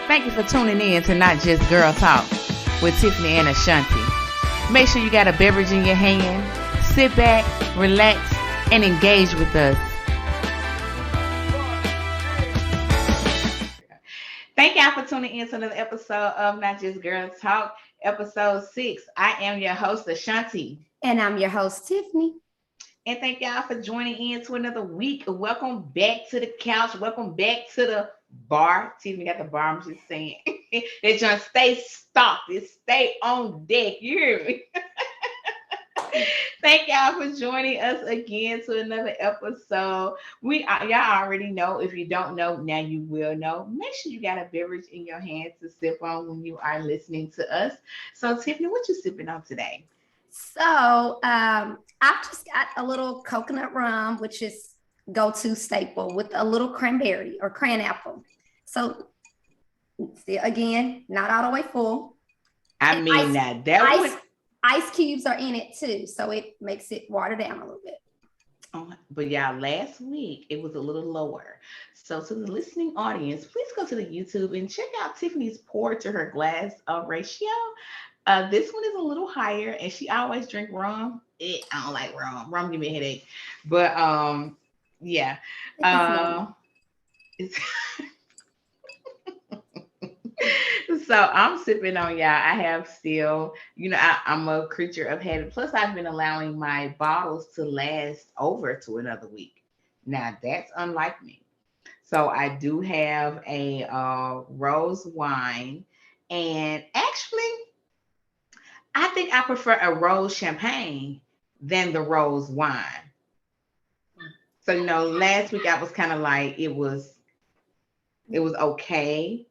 Thank you for tuning in to Not Just Girl Talk with Tiffany and Ashanti. Make sure you got a beverage in your hand. Sit back, relax, and engage with us. Thank y'all for tuning in to another episode of Not Just Girl Talk, episode 6. I am your host, Ashanti. And I'm your host, Tiffany. And thank y'all for joining in to another week. Welcome back to the couch. Welcome back to the bar. Tiffany got the bar. I'm just saying. They're trying to stay stocked. Stay on deck. You hear me? Thank y'all for joining us again to another episode. Y'all already know. If you don't know, now you will know. Make sure you got a beverage in your hand to sip on when you are listening to us. So, Tiffany, what you sipping on today? So, I've just got a little coconut rum, which is go-to staple, with a little cranberry or cran apple. So, again, not all the way full. I mean, ice cubes are in it too, so it makes it water down a little bit. Oh, but y'all, last week it was a little lower. So to the listening audience, please go to the YouTube and check out Tiffany's pour to her glass ratio. This one is a little higher, and she always drink rum. I don't like rum. Rum give me a headache. But yeah. So I'm sipping on y'all. I have still, I'm a creature of habit. Plus, I've been allowing my bottles to last over to another week. Now, that's unlike me. So I do have a rose wine. And actually, I think I prefer a rose champagne than the rose wine. So, last week I was kind of like, it was okay.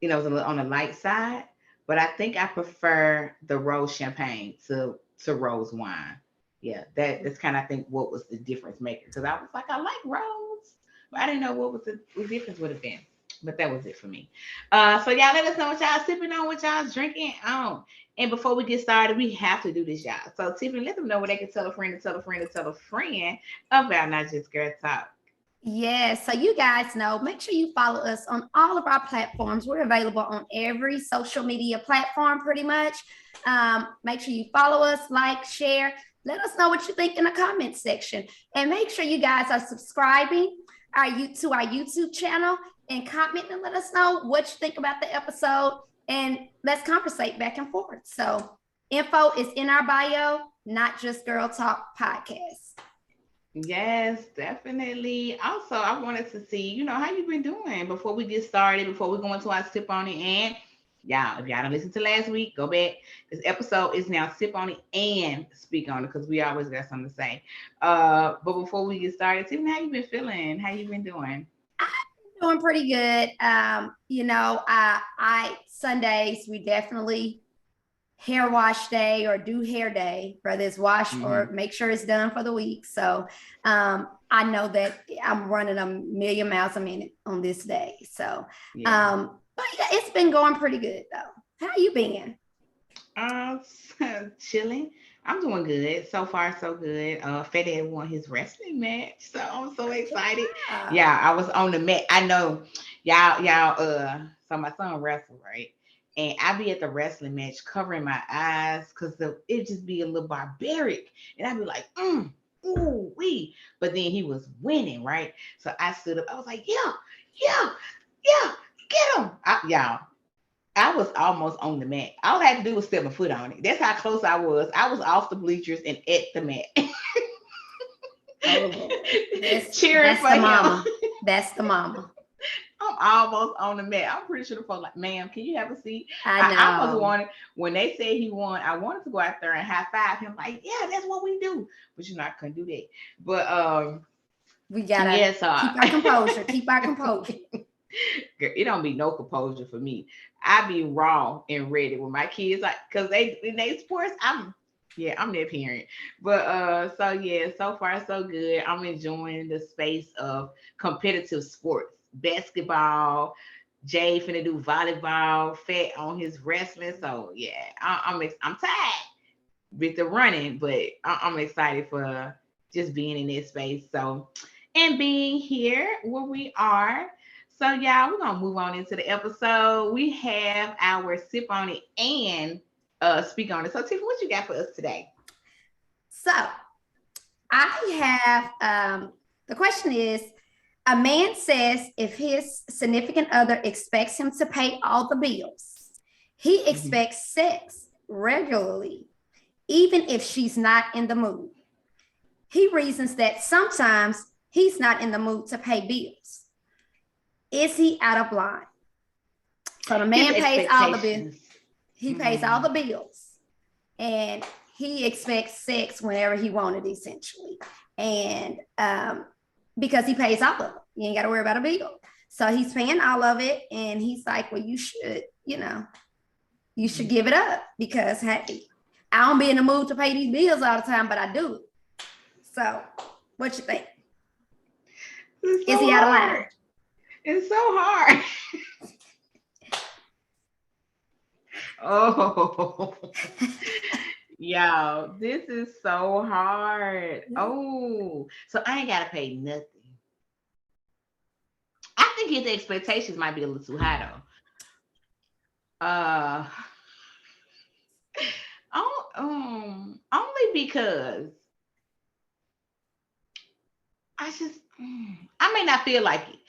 It was a little on the light side, but I think I prefer the rose champagne to rose wine. Yeah, that's kind of, I think, what was the difference maker. Because I was like, I like rose, but I didn't know what the difference would have been. But that was it for me. So y'all let us know what y'all sipping on, what y'all drinking on. And before we get started, we have to do this, y'all. So Tiffany, let them know where they can tell a friend to tell a friend to tell a friend about Not Just Girl Talk. Yes, so you guys know, make sure you follow us on all of our platforms. We're available on every social media platform pretty much. Make sure you follow us, like, share. Let us know what you think in the comment section. And make sure you guys are subscribing to our YouTube channel and comment and let us know what you think about the episode. And let's conversate back and forth. So info is in our bio, Not Just Girl Talk podcast. Yes, definitely. Also, I wanted to see, how you've been doing before we get started, before we go into our sip on it. And y'all, if y'all don't listen to last week, go back. This episode is now sip on it and speak on it because we always got something to say. But before we get started, Tiffany, how you been feeling? How you been doing? I'm doing pretty good. Sundays we definitely hair wash day or do hair day, whether it's wash or make sure it's done for the week. So I know that I'm running a million miles a minute on this day. So, but yeah, it's been going pretty good though. How you been? Chilling. I'm doing good. So far, so good. Fede won his wrestling match. So I'm so excited. Yeah, I was on the mat. I know y'all, so my son wrestled, right? And I be at the wrestling match covering my eyes because it just be a little barbaric. And I'd be like, ooh, wee. But then he was winning, right? So I stood up. I was like, yeah, get him. I was almost on the mat. All I had to do was step my foot on it. That's how close I was. I was off the bleachers and at the mat. Cheering for him. Mama. That's the mama. I'm almost on the mat. I'm pretty sure the folks like, ma'am, can you have a seat? I almost wanted, when they said he won, I wanted to go out there and high five him. Like, yeah, that's what we do. But I couldn't do that. But we gotta keep our composure. Keep our composure. Girl, it don't be no composure for me. I be raw and ready with my kids, like, cause in they sports, I'm their parent. But so far so good. I'm enjoying the space of competitive sports. Basketball, Jay finna do volleyball, Fat on his wrestling. So yeah, I'm tired with the running, but I'm excited for just being in this space. So, and being here where we are. So, y'all, we're gonna move on into the episode. We have our sip on it and speak on it. So, Tiffany, what you got for us today? So I have the question is, a man says if his significant other expects him to pay all the bills, he expects sex regularly, even if she's not in the mood. He reasons that sometimes he's not in the mood to pay bills. Is he out of line? So the man pays all the bills. He pays all the bills, and he expects sex whenever he wanted, essentially. And because he pays all of it, you ain't got to worry about a bill. So he's paying all of it, and he's like, well, you should give it up, because hey, I don't be in the mood to pay these bills all the time, but I do. So what you think? Is he out of line? It's so hard. Oh, y'all, this is so hard. Oh, so I ain't gotta pay nothing. I think his expectations might be a little too high though. Only because I may not feel like it.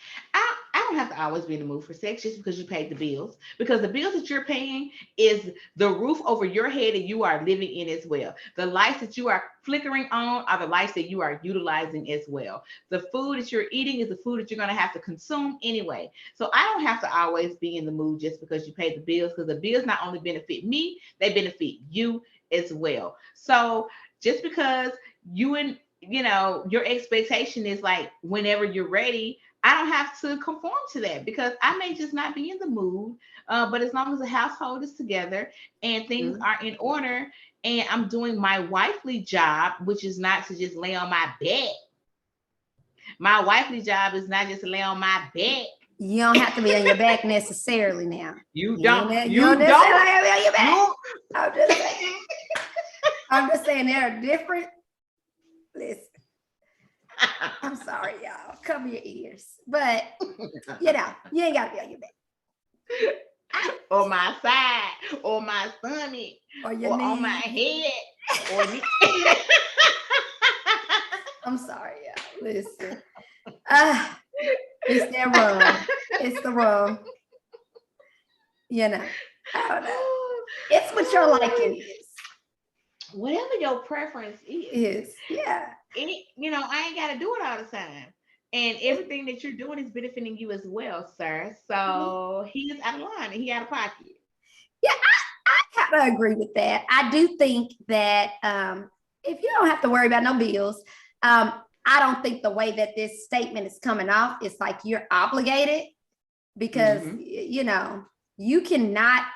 I don't have to always be in the mood for sex just because you paid the bills. Because the bills that you're paying is the roof over your head that you are living in as well. The lights that you are flickering on are the lights that you are utilizing as well. The food that you're eating is the food that you're going to have to consume anyway. So I don't have to always be in the mood just because you pay the bills, because the bills not only benefit me, they benefit you as well. So just because your expectation is like whenever you're ready, I don't have to conform to that, because I may just not be in the mood. But as long as the household is together and things are in order, and I'm doing my wifely job, which is not to just lay on my bed. My wifely job is not just to lay on my bed. You don't have to be on your back necessarily now. You don't. You don't necessarily have to be on your back. I'm just saying there are different. Listen, I'm sorry, y'all. Cover your ears. But, you ain't got to be on your back. Or my side, or my stomach, or on my head. I'm sorry, y'all. Listen. It's that wrong. It's the wrong. I don't know. It's what your liking is. Whatever your preference is. Yeah. I ain't got to do it all the time. And everything that you're doing is benefiting you as well, sir. So he is out of line and he out of pocket. Yeah, I kind of agree with that. I do think that if you don't have to worry about no bills, I don't think the way that this statement is coming off is like you're obligated, because, you cannot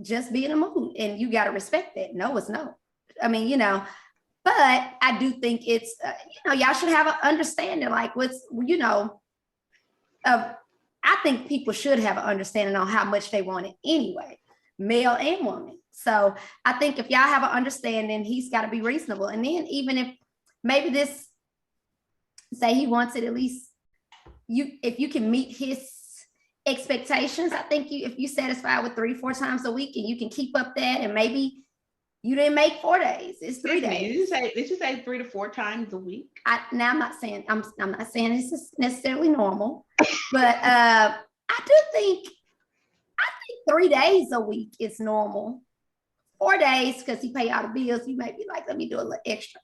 just be in a mood, and you got to respect that. No is no. I mean, but I do think it's, y'all should have an understanding, like I think people should have an understanding on how much they want it anyway, male and woman. So I think if y'all have an understanding, he's got to be reasonable. And then even if maybe this, say he wants it, at least if you can meet his expectations, I think if you satisfied with 3-4 times a week and you can keep up that, and maybe you didn't make 4 days, it's 3 days. Did you say 3 to 4 times a week? I'm not saying this is necessarily normal, but I think 3 days a week is normal. 4 days, because he pay all the bills, you may be like, let me do a little extra.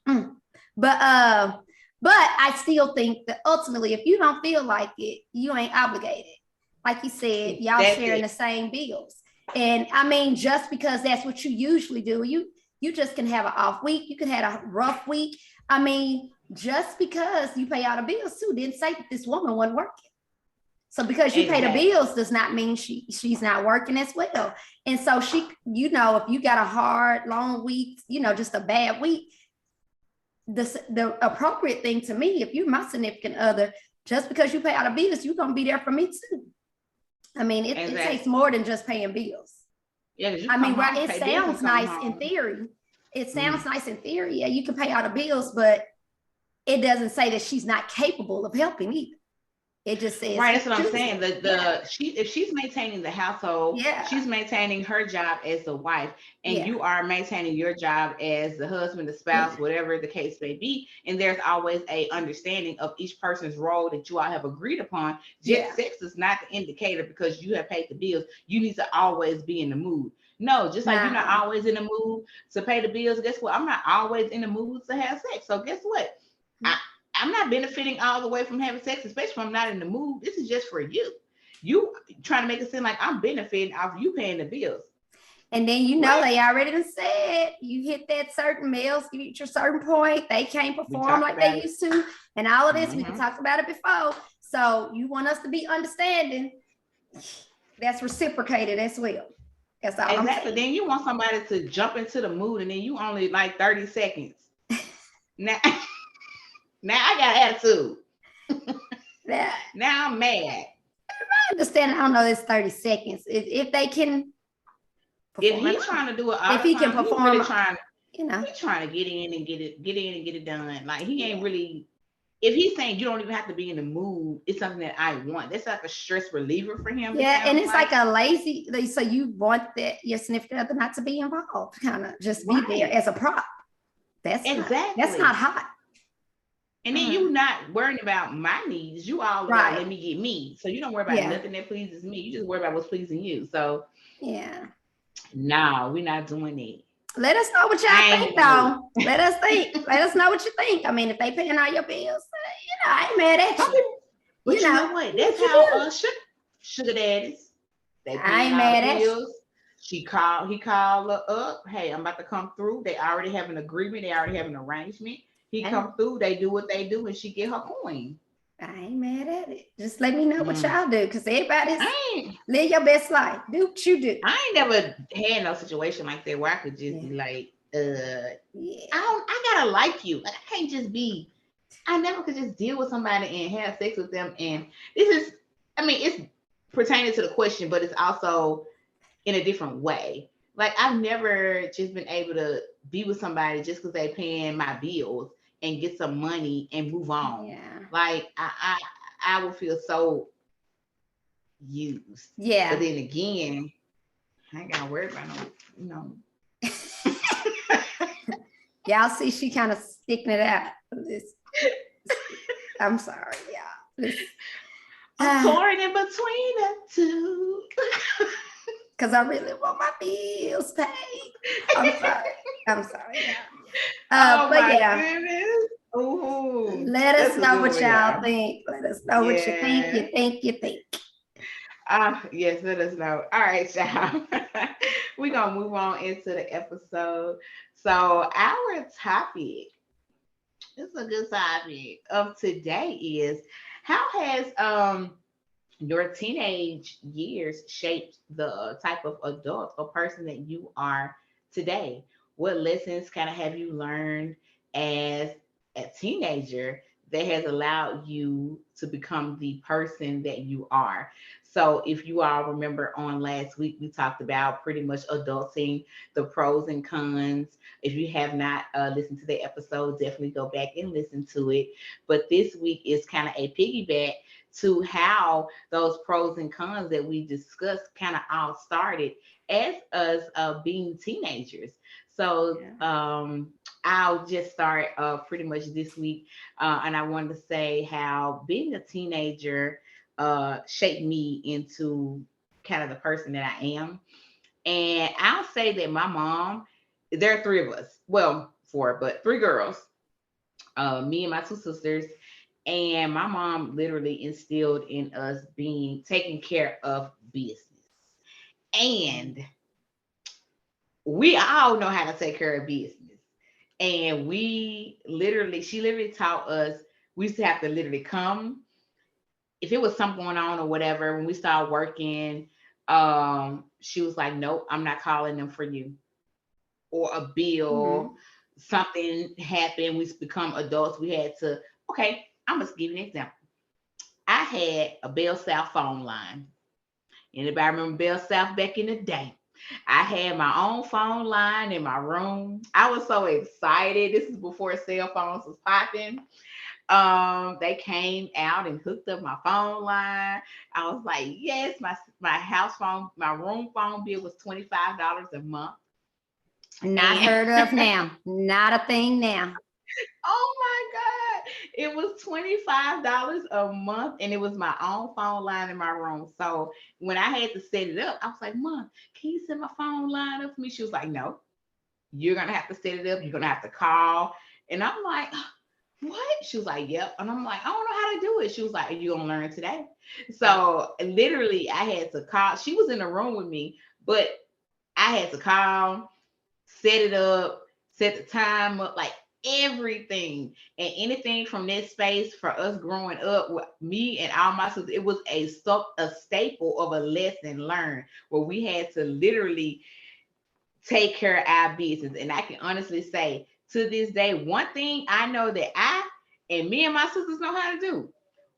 But I still think that ultimately, if you don't feel like it, you ain't obligated. Like you said, y'all sharing the same bills. And I mean, just because that's what you usually do, you just can have an off week. You can have a rough week. I mean, just because you pay all the bills too, didn't say that this woman wasn't working. So because you pay the bills does not mean she's not working as well. And so she, if you got a hard, long week, just a bad week, the appropriate thing to me, if you're my significant other, just because you pay all the bills, you're going to be there for me too. I mean, it takes more than just paying bills. Yeah, I mean, it sounds nice in theory. It sounds nice in theory. Yeah, you can pay all the bills, but it doesn't say that she's not capable of helping either. It just says Right, he that's what I'm chooses. saying. If she's maintaining the household, Yeah. she's maintaining her job as the wife, and Yeah. you are maintaining your job as the husband, the Yeah. spouse, whatever the case may be. And there's always a understanding of each person's role that you all have agreed upon. Yeah. Just sex is not the indicator because you have paid the bills. You need to always be in the mood. No, just like you're not No. always in the mood to pay the bills. Guess what? I'm not always in the mood to have sex. So guess what? I, I'm not benefiting all the way from having sex, especially when I'm not in the mood. This is just for you. You trying to make it seem like I'm benefiting off you paying the bills. And then What? they already done said you hit that certain males, you reach a certain point, they can't We perform talked like about they it. used to, and all of this. We Mm-hmm. talked about it before. So you want us to be understanding. That's reciprocated as well. That's all I'm Exactly. saying. Then you want somebody to jump into the mood, and then you only like 30 seconds. Now, now I got attitude. That, Now I'm mad. I understand. I don't know. It's 30 seconds. If they can If perform, he's trying to do it all if the he can time, he really perform, trying. you know. He's trying to get in and get it done. Like he ain't Yeah. really. If he's saying you don't even have to be in the mood, it's something that I want. That's like a stress reliever for him. Yeah, and it's like a lazy. So you want that your significant other not to be involved, kind of just be there right. as a prop. That's Exactly. not hot. And then you not worrying about my needs. You all about Right. let me get me. So you don't worry about Yeah. nothing that pleases me. You just worry about what's pleasing you. So Yeah. no, we're not doing it. Let us know what y'all I ain't think, in the mood. though. Let us think. Let us know what you think. I mean, if they paying all your bills, I ain't mad at Some you. people, but you know what? That's you how do. sugar daddies. They I paying ain't all the mad at you. bills. He called her up. Hey, I'm about to come through. They already have an agreement. They already have an arrangement. He come through. They do what they do, and she get her coin. I ain't mad at it. Just let me know what Mm. y'all do, because everybody's I ain't live your best life. Do what you do. I ain't never had no situation like that where I could just be like, I gotta like you. Like I can't just be. I never could just deal with somebody and have sex with them. And this is, I mean, it's pertaining to the question, but it's also in a different way. Like I've never just been able to be with somebody just because they paying my bills and get some money and move on. Yeah. Like I would feel so used. Yeah. But then again, I ain't gotta worry about no. Y'all see, she kind of sticking it out. I'm sorry, y'all. I'm torn in between the two. Because I really want my bills paid. I'm sorry, y'all. Oh but my yeah. goodness. Ooh, let us know what y'all one, think. Let us know what you think. You think. Yes, let us know. All right, y'all. We're gonna move on into the episode. So our topic, it's a good topic of today is how has your teenage years shaped the type of adult or person that you are today? What lessons kind of have you learned as a teenager that has allowed you to become the person that you are? So, if you all remember on last week, we talked about pretty much adulting, the pros and cons. If you have not listened to the episode, definitely go back and listen to it. But this week is kind of a piggyback to how those pros and cons that we discussed kind of all started as us being teenagers. So I'll just start pretty much this week, and I wanted to say how being a teenager shaped me into kind of the person that I am. And I'll say that my mom, there are three of us, well, four, but three girls, me and my two sisters. And my mom literally instilled in us being taking care of business. And we all know how to take care of business. And she literally taught us, we used to have to literally come. If it was something going on or whatever, when we started working, she was like, nope, I'm not calling them for you. Or a bill, something happened, we become adults, we had to, okay, I'm going to give you an example. I had a Bell South phone line. Anybody remember Bell South back in the day? I had my own phone line in my room. I was so excited. This is before cell phones was popping. They came out and hooked up my phone line. I was like, yes, my house phone, my room phone bill was $25 a month. Not And heard of now. Not a thing now. oh my God, it was $25 a month, and it was my own phone line in my room. So when I had to set it up, I was like, Mom, can you set my phone line up for me? She was like, No, you're gonna have to set it up. You're gonna have to call. And I'm like, what? She was like, Yep. And I'm like, I don't know how to do it. She was like, Are you gonna learn today? So literally, I had to call. She was in the room with me, but I had to call, set it up, set the time up, like everything and anything from that space for us growing up with me and all my sisters. It was a staple of a lesson learned where we had to literally take care of our business. And I can honestly say to this day, one thing I know that I and me and my sisters know how to do,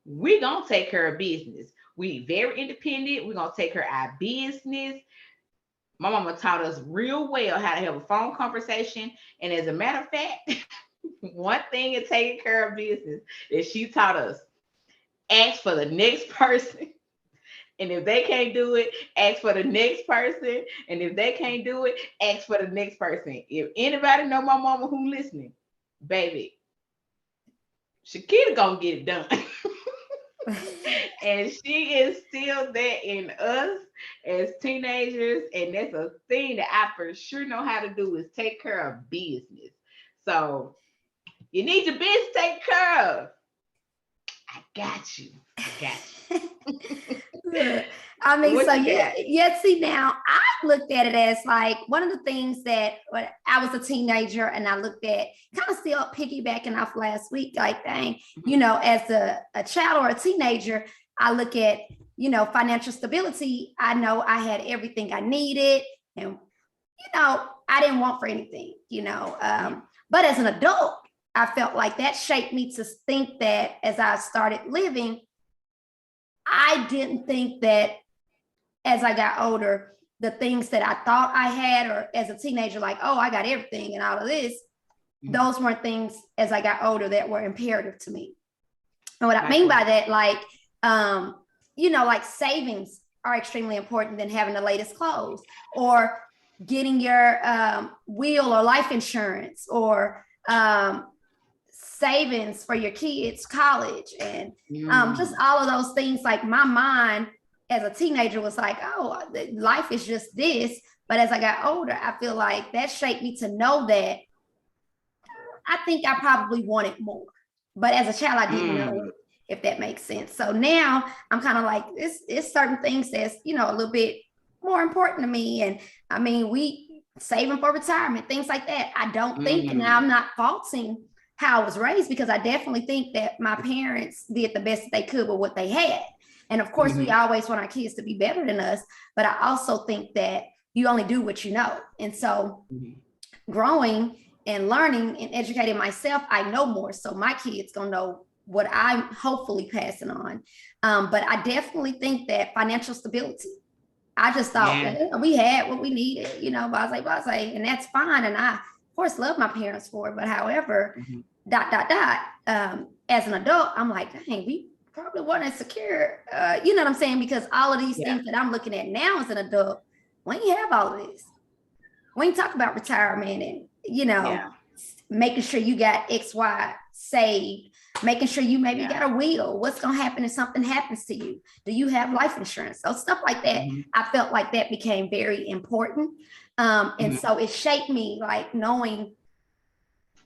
we gonna take care of business. We very independent. We're gonna take care of our business. My mama taught us real well how to have a phone conversation. And as a matter of fact, one thing in taking care of business is she taught us ask for the next person. And if they can't do it, ask for the next person. And if they can't do it, ask for the next person. If anybody know my mama who listening, baby, Shakita gonna get it done. And she is still there in us as teenagers. And that's a thing that I for sure know how to do is take care of business. So you need your business taken care of. I got you. I got you. I mean, What so you yeah, got? yeah. See, now I looked at it as like one of the things that when I was a teenager, and I looked at kind of still piggybacking off last week, like, dang, as a child or a teenager, I look at, financial stability. I know I had everything I needed, and, I didn't want for anything, but as an adult, I felt like that shaped me to think that as I started living, I didn't think that as I got older, the things that I thought I had, or as a teenager, like, oh, I got everything and all of this, those weren't things as I got older that were imperative to me. And what I mean by that, like, like savings are extremely important than having the latest clothes, or getting your wheel or life insurance, or savings for your kids' college, and just all of those things. Like, my mind as a teenager was like, oh, life is just this. But as I got older, I feel like that shaped me to know that I think I probably wanted more. But as a child, I didn't know, if that makes sense. So now I'm kind of like, it's certain things that's, a little bit more important to me. And I mean, we saving for retirement, things like that. I don't think, and I'm not faulting how I was raised, because I definitely think that my parents did the best that they could with what they had. And of course, we always want our kids to be better than us. But I also think that you only do what you know. And so growing and learning and educating myself, I know more. So my kids gonna know what I'm hopefully passing on. But I definitely think that financial stability, I just thought we had what we needed, blase, and that's fine. And I, of course, love my parents for it. But however, ... As an adult, I'm like, dang, we probably weren't secure. You know what I'm saying? Because all of these things that I'm looking at now as an adult, we ain't have all of this. We ain't talk about retirement and, making sure you got X, Y saved, making sure you maybe got a will. What's going to happen if something happens to you? Do you have life insurance? So stuff like that. I felt like that became very important. And so it shaped me, like, knowing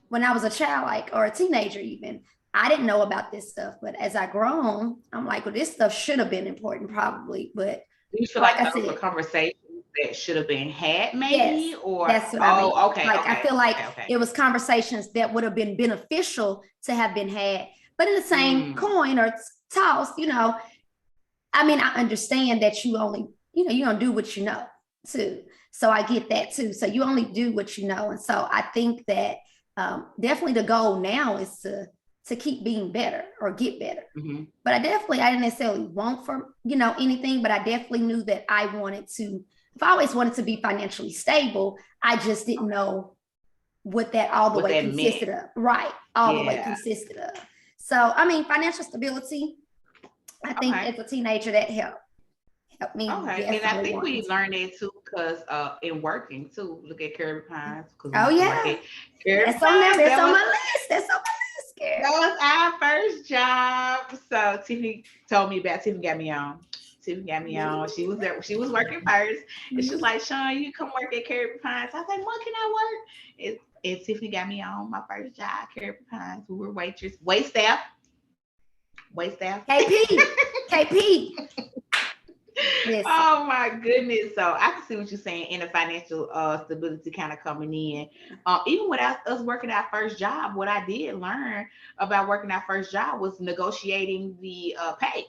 when I was a child, like, or a teenager even, I didn't know about this stuff. But as I grown, I'm like, well, this stuff should have been important probably. But you feel like those were conversations that should have been had, maybe? Yes, or that's what I mean. Okay, like, I feel like it was conversations that would have been beneficial to have been had. But in the same coin or toss, I mean, I understand that you only, you don't do what you know too. So I get that too. So you only do what you know. And so I think that definitely the goal now is to keep being better or get better. But I didn't necessarily want for, anything, but I definitely knew that I wanted to always wanted to be financially stable. I just didn't know what that all the What way that consisted meant. of. Right. All the way Yeah. consisted of. So, I mean, financial stability, I think Okay. as a teenager, that helped me Okay. And I definitely think we want. learned that too because in working too. Look at Kirby Pines because we Oh used to work at yeah, Kirby that's on there. Pines. That's on my list. That's on my list, That girl. was our first job. So Tiffany told me about Tiffany got me on. Tiffany got me on. She was there. She was working first, and she was like, "Sean, you come work at Kirby Pines." I was like, "What can I work?" And Tiffany got me on my first job, Kirby Pines. We were wait staff. KP, KP. Listen, Oh my goodness. So I can see what you're saying in the financial stability kind of coming in. Even without us working our first job, what I did learn about working our first job was negotiating the pay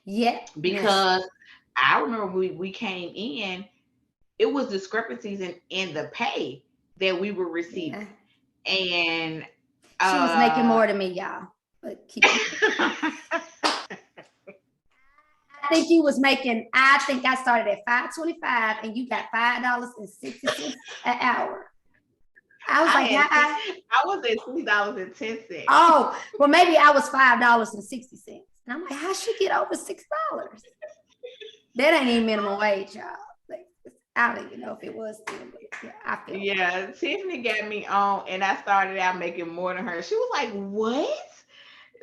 yeah, yes, because I remember we came in, it was discrepancies in the pay that we were yeah. receiving. And She was making uh more than me, y'all. But keep going. I think you was making. I think I started at $5.25, and you got $5.60 an hour. I was I like, had six, I, I was at $6.10. oh, well, maybe I was $5.60, and I'm like, how she get over $6? That ain't even minimum wage, y'all. Like, I don't even know if it was then, but yeah, I feel. Yeah, Tiffany got me on, and I started out making more than her. She was like, "What?"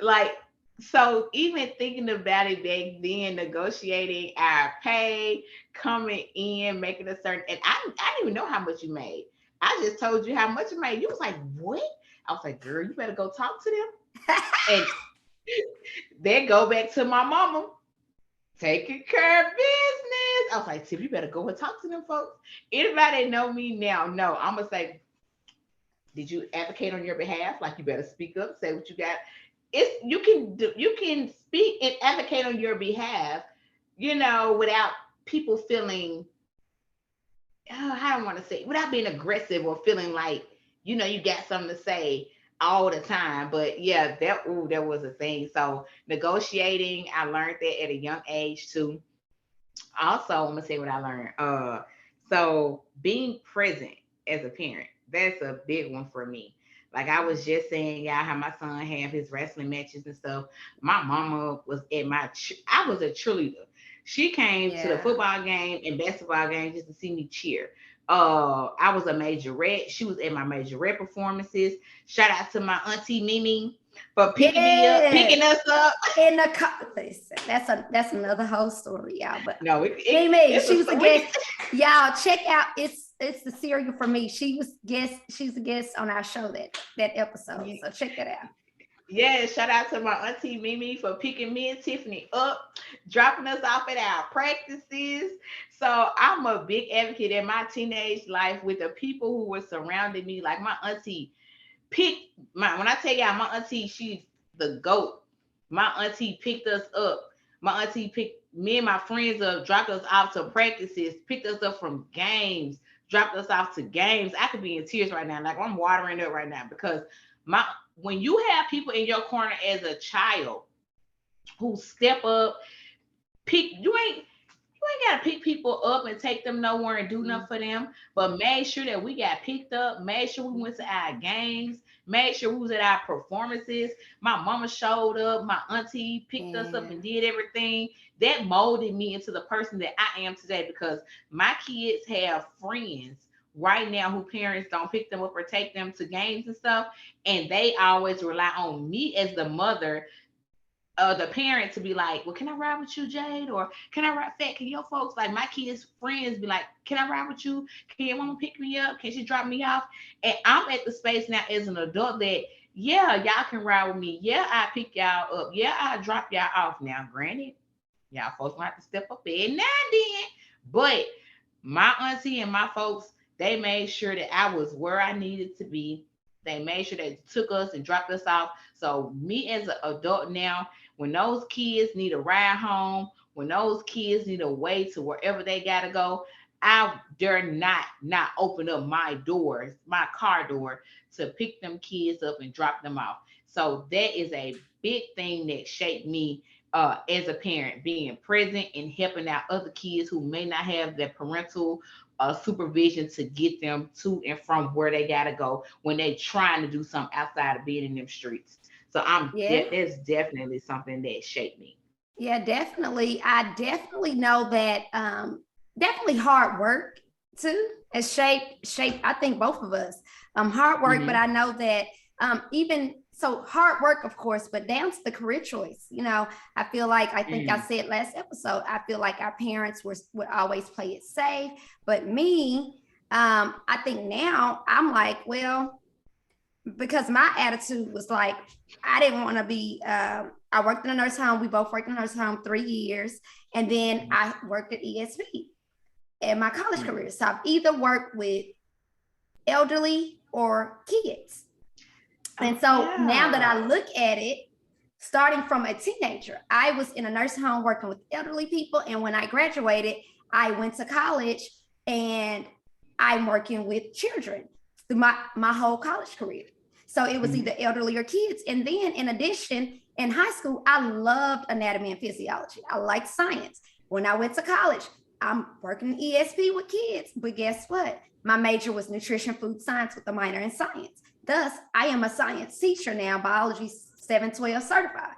Like, so even thinking about it back then, negotiating our pay, coming in, making a certain, and I didn't even know how much you made. I just told you how much you made. You was like, "What?" I was like, "Girl, you better go talk to them." And then go back to my mama taking care of business. I was like, Tiff, you better go and talk to them folks. Anybody that know me now, know I'm gonna say, did you advocate on your behalf? Like, you better speak up, say what you got. It's you can speak and advocate on your behalf, without people feeling, I don't want to say, without being aggressive or feeling like you got something to say all the time. But yeah, that was a thing. So negotiating, I learned that at a young age too. Also, I'm gonna say what I learned. So being present as a parent, that's a big one for me. Like I was just saying, y'all, how my son have his wrestling matches and stuff. My mama was at I was a cheerleader. She came to the Yeah. football game and basketball game just to see me cheer. I was a majorette. She was at my majorette performances. Shout out to my auntie Mimi for picking me up, Yes. picking us up. In the listen, that's another whole story, y'all. But No, Mimi, it's she a was a story. guest. Y'all check out it's the cereal for me. She's a guest on our show that episode. So check that out. Yeah, shout out to my auntie Mimi for picking me and Tiffany up, dropping us off at our practices. So I'm a big advocate in my teenage life with the people who were surrounding me. Like my auntie when I tell y'all, my auntie, she's the GOAT. My auntie picked us up. My auntie picked me and my friends up, dropped us off to practices, picked us up from games, dropped us off to games. I could be in tears right now. Like I'm watering up right now because my when you have people in your corner as a child who step up, pick you ain't gotta pick people up and take them nowhere and do nothing for them, but made sure that we got picked up, made sure we went to our games, made sure we was at our performances. My mama showed up, my auntie picked us up Yeah. and did everything. That molded me into the person that I am today because my kids have friends right now who parents don't pick them up or take them to games and stuff, and they always rely on me as the mother, the parent, to be like, well, can I ride with you, Jade? Or can I ride Fat? Can your folks, like my kids' friends, be like, can I ride with you? Can your mama pick me up? Can she drop me off? And I'm at the space now as an adult that, yeah, y'all can ride with me. Yeah, I pick y'all up. Yeah, I drop y'all off. Now, granted, y'all folks gonna have to step up there now and then. But my auntie and my folks, they made sure that I was where I needed to be. They made sure they took us and dropped us off. So me as an adult now, when those kids need a ride home, when those kids need a way to wherever they gotta go, I dare not open up my doors, my car door, to pick them kids up and drop them off. So that is a big thing that shaped me as a parent, being present and helping out other kids who may not have the parental supervision to get them to and from where they gotta go when they trying to do something outside of being in them streets. So Yeah. that's definitely something that shaped me. Yeah, definitely. I definitely know that definitely hard work too has shaped I think both of us. Hard work, but Mm-hmm. I know that even so hard work, of course, but down to the career choice. I feel like I think I Mm. said last episode, I feel like our parents would always play it safe. But me, I think now I'm like, well, because my attitude was like I didn't want to be. I worked in a nurse home. We both worked in a nurse home 3 years, and then I worked at ESP in my college Mm. career. So I've either worked with elderly or kids. And Oh so now that I yeah. look at it, starting from a teenager, I was in a nursing home working with elderly people, and when I graduated, I went to college and I'm working with children through my whole college career. So it was Mm-hmm. either elderly or kids. And then in addition, in high school, I loved anatomy and physiology. I liked science. When I went to college, I'm working ESP with kids. But guess what? My major was nutrition food science with a minor in science. Thus, I am a science teacher now, biology 712 certified.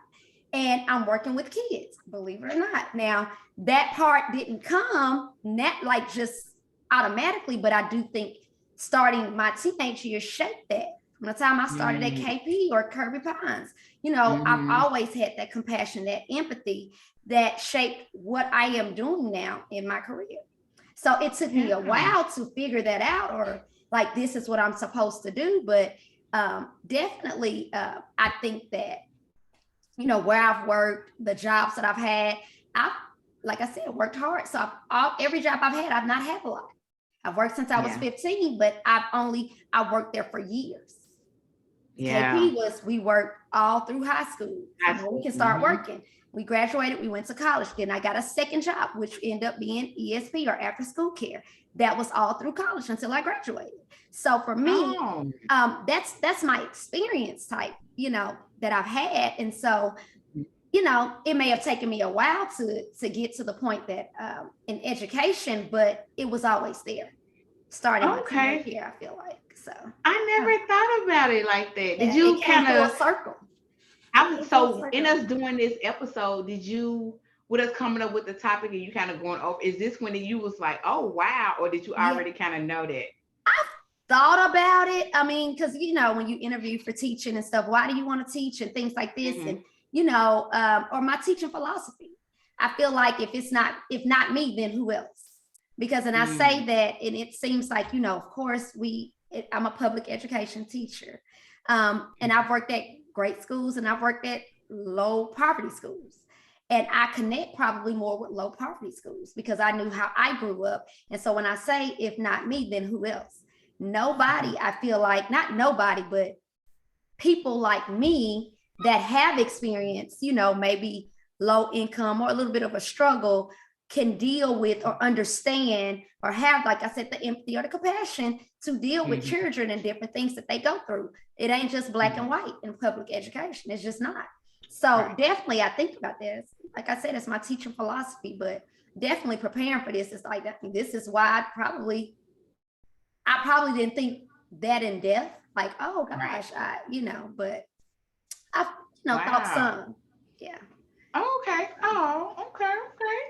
And I'm working with kids, believe it or not. Now, that part didn't come not like just automatically, but I do think starting my teenage years shaped that. From the time I started at Mm-hmm. KP or Kirby Pines, I've Mm-hmm. always had that compassion, that empathy that shaped what I am doing now in my career. So it took me a Yeah. while to figure that out, or like, this is what I'm supposed to do. But definitely, I think that, where I've worked, the jobs that I've had, I've, like I said, worked hard. So every job I've had, I've not had a lot. I've worked since I was Yeah. 15, but I worked there for years. Yeah. KP was, we worked all through high school. High We school. can start Mm-hmm. working. We graduated, we went to college. Then I got a second job, which ended up being ESP or after school care. That was all through college until I graduated. So for me, Oh. that's my experience type, that I've had. And so, it may have taken me a while to get to the point that in education, but it was always there, starting my teenage Okay. year, I feel like. So I yeah, never thought about it like that. Did yeah, you it came kind full of circle. It I'm came full so in circle. us doing this episode, did you with us coming up with the topic and you kind of going over, is this when you was like, oh wow, or did you Yeah, already kind of know that? I've thought about it. I mean, because when you interview for teaching and stuff, why do you want to teach and things like this, and Mm-hmm. or my teaching philosophy. I feel like if not me, then who else? Because, and I say Mm. that, and it seems like, of course I'm a public education teacher, and I've worked at great schools and I've worked at low poverty schools. And I connect probably more with low poverty schools because I knew how I grew up. And so when I say if not me, then who else? Nobody, I feel like, not nobody, but people like me that have experience, maybe low income or a little bit of a struggle, can deal with or understand or have, like I said, the empathy or the compassion to deal with Mm-hmm. children and different things that they go through. It ain't just black and Mm-hmm. white in public education. It's just not. So Right. definitely I think about this. Like I said, it's my teaching philosophy, but definitely preparing for this is like, this is why I probably didn't think that in depth. Like, oh Right. gosh, but I, thought Wow. some. Yeah. Okay. Oh, okay, okay.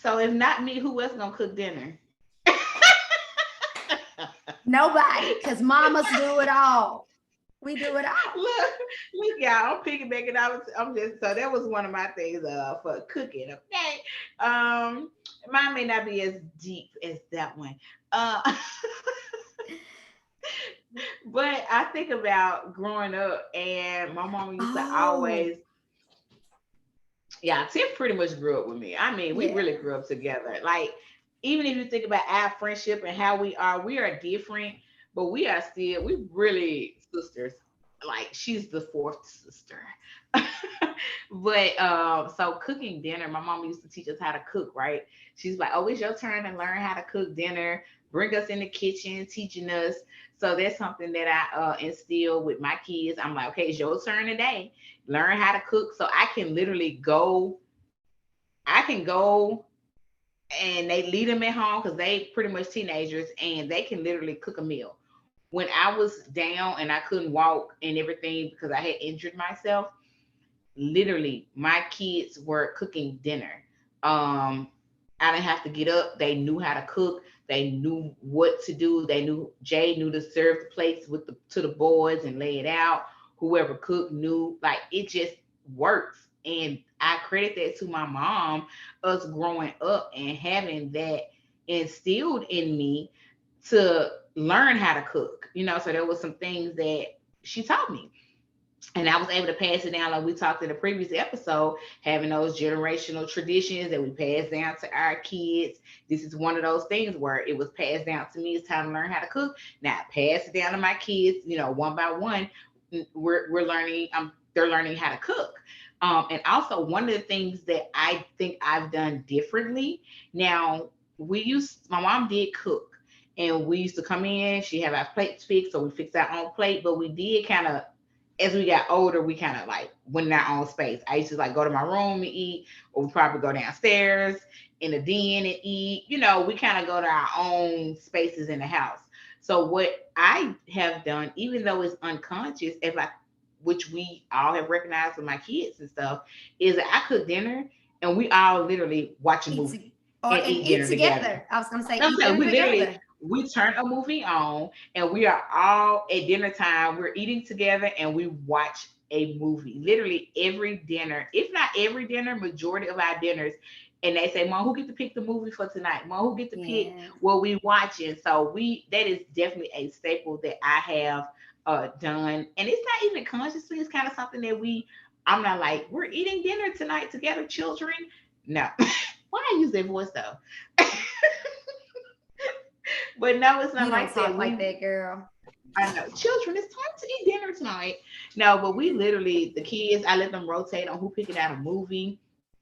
So if not me, who else gonna cook dinner? Nobody, because mamas do it all. We do it all. Look, y'all. I'm piggybacking. I'm just so that was one of my things for cooking. Okay, mine may not be as deep as that one. Uh, but I think about growing up, and my mom used to Oh, always, yeah. Tim pretty much grew up with me. I mean, we yeah. really grew up together. Like, even if you think about our friendship and how we are different, but we really sisters. Like, she's the fourth sister. But so cooking dinner, my mom used to teach us how to cook, right? She's like, oh, it's your turn to learn how to cook dinner, bring us in the kitchen, teaching us. So that's something that I instill with my kids. I'm like, okay, it's your turn today. Learn how to cook so I can literally go. I can go and they leave them at home because they pretty much teenagers and they can literally cook a meal. When I was down and I couldn't walk and everything because I had injured myself, literally my kids were cooking dinner. I didn't have to get up. They knew how to cook. They knew what to do. They knew Jay knew to serve the plates with the to the boys and lay it out. Whoever cooked knew, like it just works. And I credit that to my mom, us growing up and having that instilled in me to learn how to cook. So there was some things that she taught me and I was able to pass it down like we talked in the previous episode, having those generational traditions that we pass down to our kids. This is one of those things where it was passed down to me. It's time to learn how to cook. Now pass it down to my kids. One by one, we're learning. They're learning how to cook. And also one of the things that I think I've done differently. Now my mom did cook. And we used to come in, she have our plates fixed, so we fixed our own plate, but we did kind of as we got older, we kind of like went in our own space. I used to like go to my room and eat, or we probably go downstairs in the den and eat. We kind of go to our own spaces in the house. So what I have done, even though it's unconscious, if I, which we all have recognized with my kids and stuff, is that I cook dinner and we all literally watch a Eat movie and and eat eat dinner together. together. I was gonna say I'm eat saying dinner we literally together. we turn a movie on and we are all at dinner time. We're eating together and we watch a movie. Literally every dinner, if not every dinner, majority of our dinners. And they say, "Mom, who get to pick the movie for tonight? Mom, who get to pick Yeah. what we watching?" So that is definitely a staple that I have done, and it's not even consciously. It's kind of something that I'm not like we're eating dinner tonight together, children. No, why I use that voice though? But no, it's not You don't like that. talk like that, girl. I know, children, it's time to eat dinner tonight. No, but we literally, the kids, I let them rotate on who picking out a movie.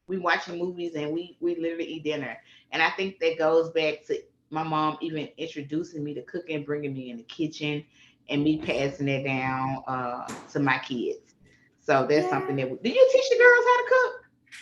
We watching movies and we literally eat dinner. And I think that goes back to my mom even introducing me to cooking, bringing me in the kitchen, and me passing it down to my kids. So that's something Yeah. that. Do you teach the girls how to cook?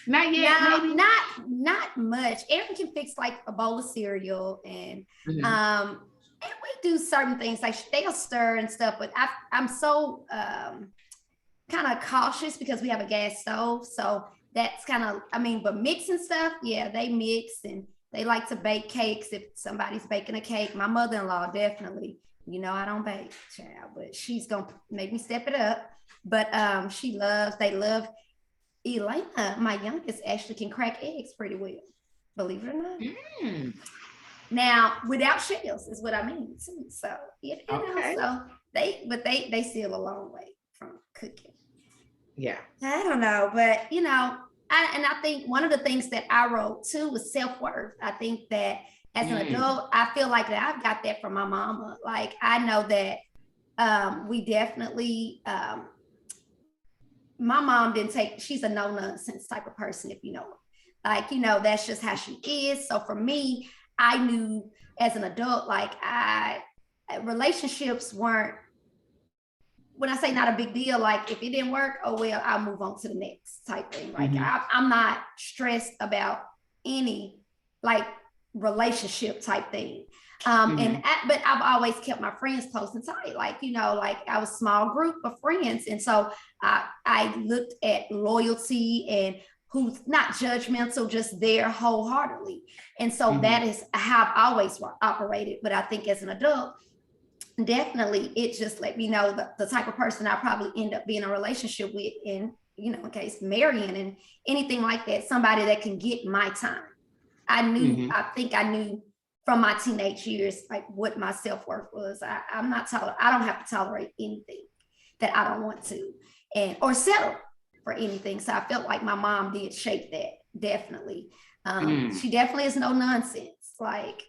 Not yet, No, maybe. not much. Aaron can fix like a bowl of cereal, Hmm. and we do certain things like they'll stir and stuff. But I'm so kind of cautious because we have a gas stove, so that's kind of but mixing stuff, yeah, they mix and they like to bake cakes if somebody's baking a cake. My mother-in-law definitely, I don't bake, child, but she's gonna make me step it up. But they love Elena, my youngest, actually can crack eggs pretty well, believe it or not. Mm, Now, without shells is what I mean too. So yeah, okay. so they still a long way from cooking. Yeah. I don't know, but I think one of the things that I wrote too was self worth. I think that as an Mm, adult, I feel like that I've got that from my mama. Like I know that we definitely my mom didn't take, she's a no nonsense type of person, if you know her. Like, that's just how she is. So for me, I knew as an adult, like relationships weren't, when I say not a big deal, like if it didn't work, oh well, I'll move on to the next type thing. Like hmm. I'm not stressed about any like relationship type thing. Hmm. But I've always kept my friends close and tight. Like like I was a small group of friends, and so I looked at loyalty and who's not judgmental, just there wholeheartedly. And so Hmm. that is how I've always operated. But I think as an adult, definitely it just let me know the type of person I probably end up being in a relationship with, in in case marrying and anything like that, somebody that can get my time. Hmm. I think I knew from my teenage years like what my self-worth was. I don't have to tolerate anything that I don't want to, and or settle for anything. So I felt like my mom did shape that, definitely. Mm. She definitely is no nonsense, like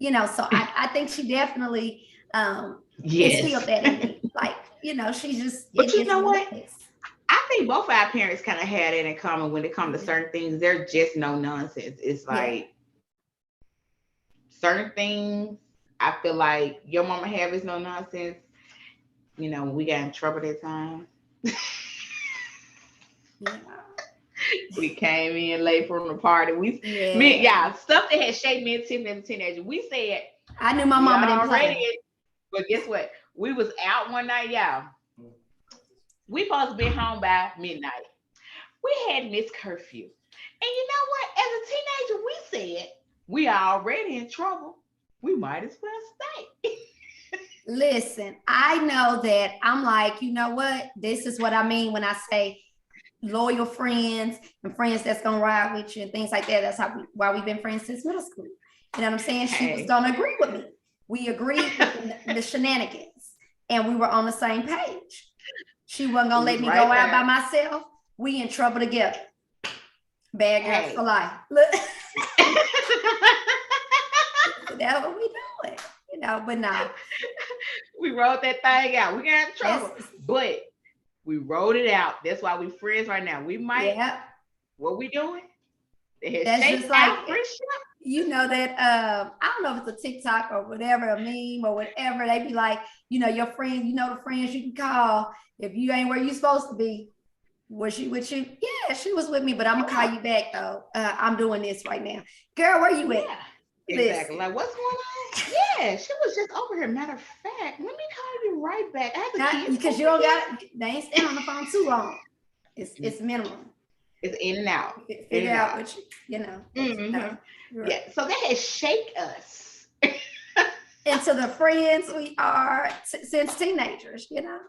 so I think she definitely Yes. instilled that in me. Like, she just, But it you is know what what? it is. I think both of our parents kind of had it in common when it comes to certain things. They're just no nonsense. It's Yeah. like certain things I feel like your mama have is no nonsense. We got in trouble that time. Yeah. We came in late from the party. Yeah. Stuff that had shaped me and Tiffany as a teenager. We said I knew my we mama didn't already, play. but guess what? We was out one night, y'all. We supposed to be home by midnight. We had missed curfew. And you know what? As a teenager, we said we are already in trouble. We might as well stay. Listen, I know that I'm like, you know what? This is what I mean when I say loyal friends and friends that's gonna ride with you and things like that. That's why we've been friends since middle school. You know what I'm saying? She was gonna agree with me. We agreed with the shenanigans, and we were on the same page. She wasn't gonna let me go out by myself. We in trouble together. Bad girls for life. Look. That's what we doing, you know. But no, we rode that thing out. We got in trouble, but we rode it out. That's why we friends right now. We might. Yeah. What we doing? That's just like you know that I don't know if it's a TikTok or whatever, a meme or whatever. They be like, you know, your friends, you know, the friends you can call if you ain't where you supposed to be. Was she with you? Yeah, she was with me, but I'm gonna call you back though. I'm doing this right now, girl. Where you at? Exactly. Like, what's going on? Yeah, she was just over here. Matter of fact, let me call you right back. I have the kids because you don't got. They ain't staying on the phone too long. It's minimum. It's in and out. Figure out what you know. Mm-hmm. Right. Yeah. So that has shaped us into the friends we are since teenagers. You know,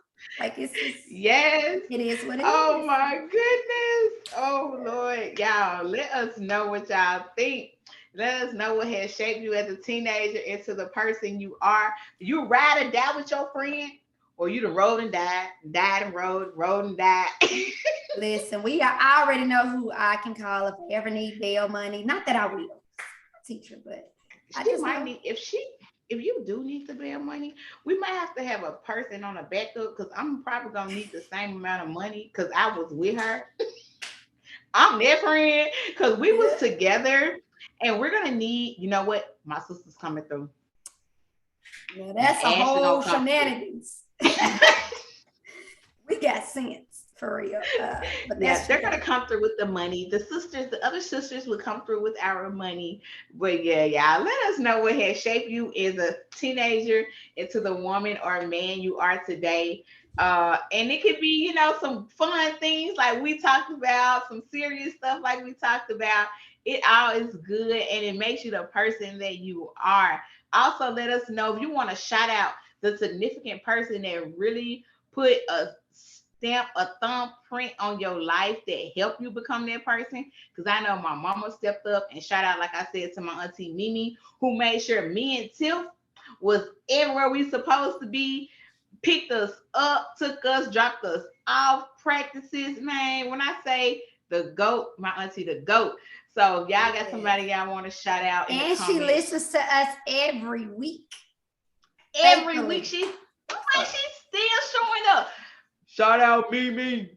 like it's yes, it is what it is. Oh my goodness. Oh Lord, y'all, let us know what y'all think. Let us know what has shaped you as a teenager into the person you are. You ride or die with your friend, or you done rode and died and rode and died. Listen, I already know who I can call if I ever need bail money. Not that I will, teacher, but I just might need if you do need the bail money, we might have to have a person on a backup because I'm probably gonna need the same amount of money because I was with her. I'm their friend because we was together. And we're gonna need, you know what? My sister's coming through. Yeah, that's a whole shenanigans. We got sense for real. But they're gonna come through with the money. The other sisters will come through with our money. But yeah, let us know what has shaped you as a teenager into the woman or man you are today. And it could be, you know, some fun things like we talked about, some serious stuff like we talked about. It all is good and it makes you the person that you are. Also, let us know if you want to shout out the significant person that really put a stamp, a thumbprint on your life that helped you become that person. Because I know my mama stepped up and shout out, like I said, to my auntie Mimi, who made sure me and Tiff was everywhere we supposed to be, picked us up, took us, dropped us off, practices. Man, when I say the GOAT, my auntie the GOAT. So if y'all got somebody y'all want to shout out in the comments. She listens to us every week. Every week she's still showing up. Shout out Mimi.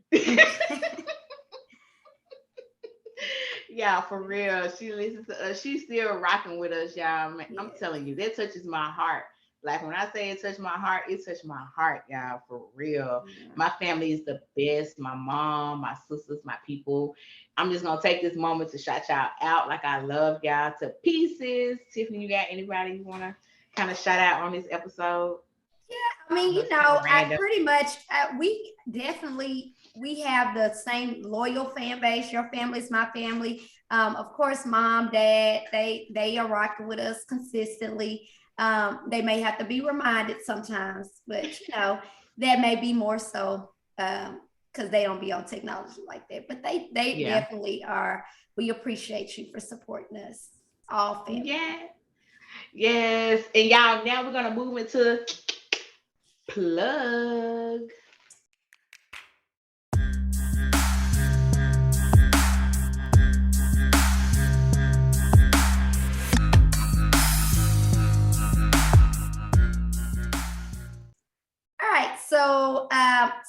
Yeah, for real. She listens to us. She's still rocking with us, y'all. Man, I'm telling you, that touches my heart. Like when I say it touched my heart, it touched my heart, y'all, for real. Yeah. My family is the best. My mom, my sisters, my people. I'm just gonna take this moment to shout y'all out. Like I love y'all to pieces. Tiffany, you got anybody you wanna kind of shout out on this episode? Yeah, I mean, you know, I pretty much we definitely have the same loyal fan base. Your family's my family. Of course, mom, dad, they are rocking with us consistently. They may have to be reminded sometimes, but you know, that may be more so because they don't be on technology like that. But they definitely are. We appreciate you for supporting us, all family. Yeah. Yes. And y'all, now we're gonna move into plug.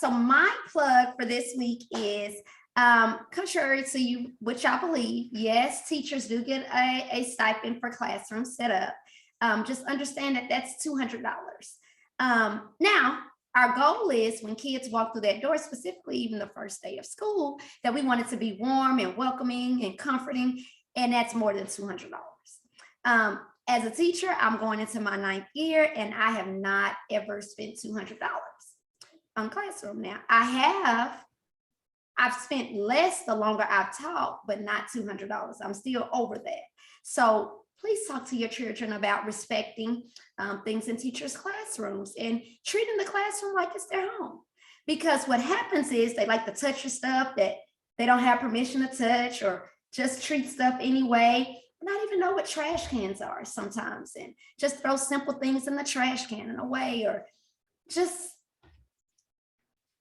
So my plug for this week is contrary to what y'all believe, yes, teachers do get a stipend for classroom setup. Just understand that that's $200. Now, our goal is when kids walk through that door, specifically even the first day of school, that we want it to be warm and welcoming and comforting. And that's more than $200. As a teacher, I'm going into my 9th year and I have not ever spent $200 on classroom. Now I've spent less the longer I've taught, but not $200. I'm still over that. So please talk to your children about respecting things in teachers' classrooms and treating the classroom like it's their home. Because what happens is they like to touch your stuff that they don't have permission to touch, or just treat stuff anyway, not even know what trash cans are sometimes, and just throw simple things in the trash can and away, or just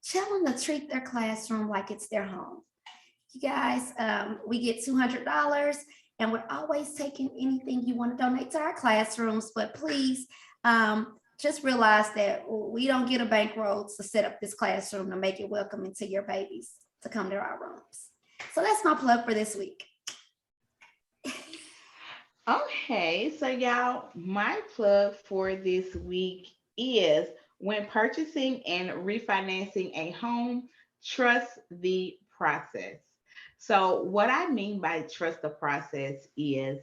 tell them to treat their classroom like it's their home. You guys, we get $200, and we're always taking anything you want to donate to our classrooms, but please just realize that we don't get a bankroll to set up this classroom to make it welcoming to your babies to come to our rooms. So that's my plug for this week. Okay, so y'all, my plug for this week is when purchasing and refinancing a home, trust the process. So, what I mean by trust the process is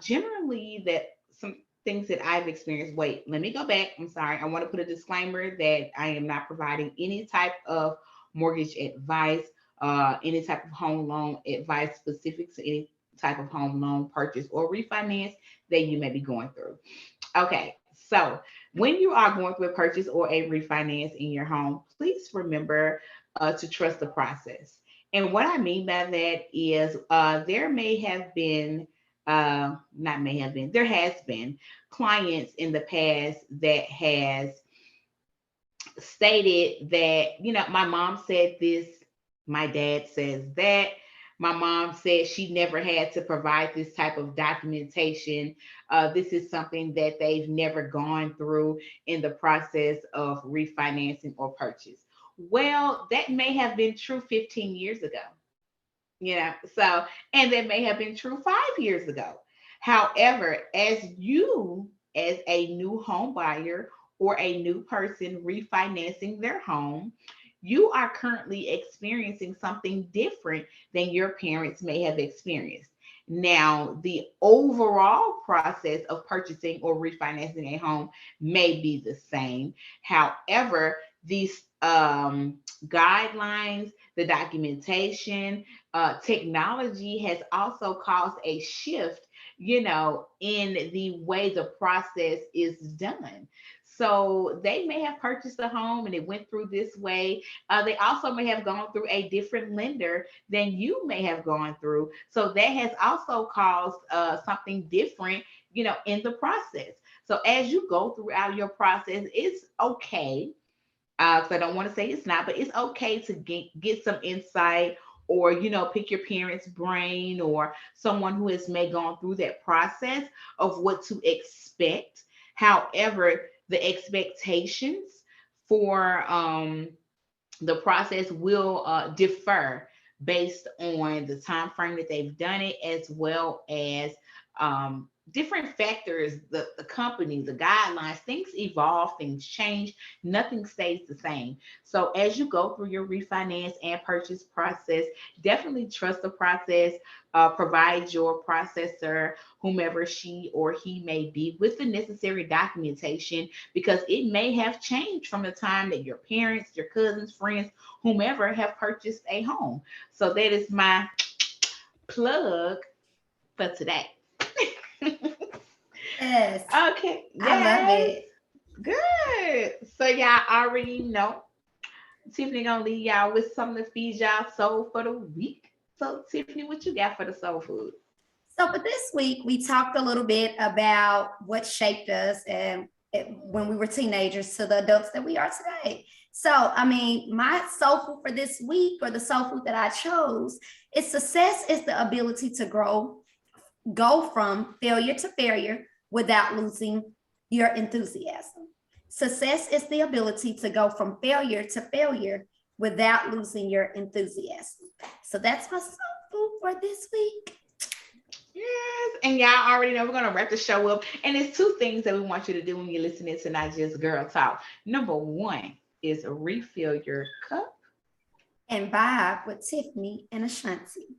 generally that some things that I've experienced. Wait, let me go back. I'm sorry. I want to put a disclaimer that I am not providing any type of mortgage advice, any type of home loan advice specific to any type of home loan purchase or refinance that you may be going through. Okay, so when you are going through a purchase or a refinance in your home, please remember to trust the process. And what I mean by that is there may have been, not may have been, there has been clients in the past that has stated that, my mom said this, my dad says that. My mom said she never had to provide this type of documentation. This is something that they've never gone through in the process of refinancing or purchase. Well, that may have been true 15 years ago, so, and that may have been true 5 years ago. However, as a new home buyer or a new person refinancing their home, you are currently experiencing something different than your parents may have experienced. Now, the overall process of purchasing or refinancing a home may be the same. However, these guidelines, the documentation, technology has also caused a shift, in the way the process is done. So they may have purchased a home and it went through this way. They also may have gone through a different lender than you may have gone through. So that has also caused something different, in the process. So as you go throughout your process, it's okay. So I don't want to say it's not, but it's okay to get some insight, or pick your parents' brain or someone who has may gone through that process of what to expect. However, the expectations for the process will differ based on the time frame that they've done it, as well as different factors, the company, the guidelines. Things evolve, things change, nothing stays the same. So as you go through your refinance and purchase process, definitely trust the process. Provide your processor, whomever she or he may be, with the necessary documentation, because it may have changed from the time that your parents, your cousins, friends, whomever have purchased a home. So that is my plug for today. Yes, Okay, I love yes, it. good. So y'all already know Tiffany gonna leave y'all with something to feed y'all soul for the week. So Tiffany, what you got for the soul food? So for this week, we talked a little bit about what shaped us and when we were teenagers to the adults that we are today. So, I mean, my soul food for this week, or the soul food that I chose, is success is the ability to go from failure to failure without losing your enthusiasm. Success is the ability to go from failure to failure without losing your enthusiasm. So that's my soul food for this week. Yes, and y'all already know we're gonna wrap the show up. And it's two things that we want you to do when you're listening to Not Just Girl Talk. Number one is refill your cup. And vibe with Tiffany and Ashanti.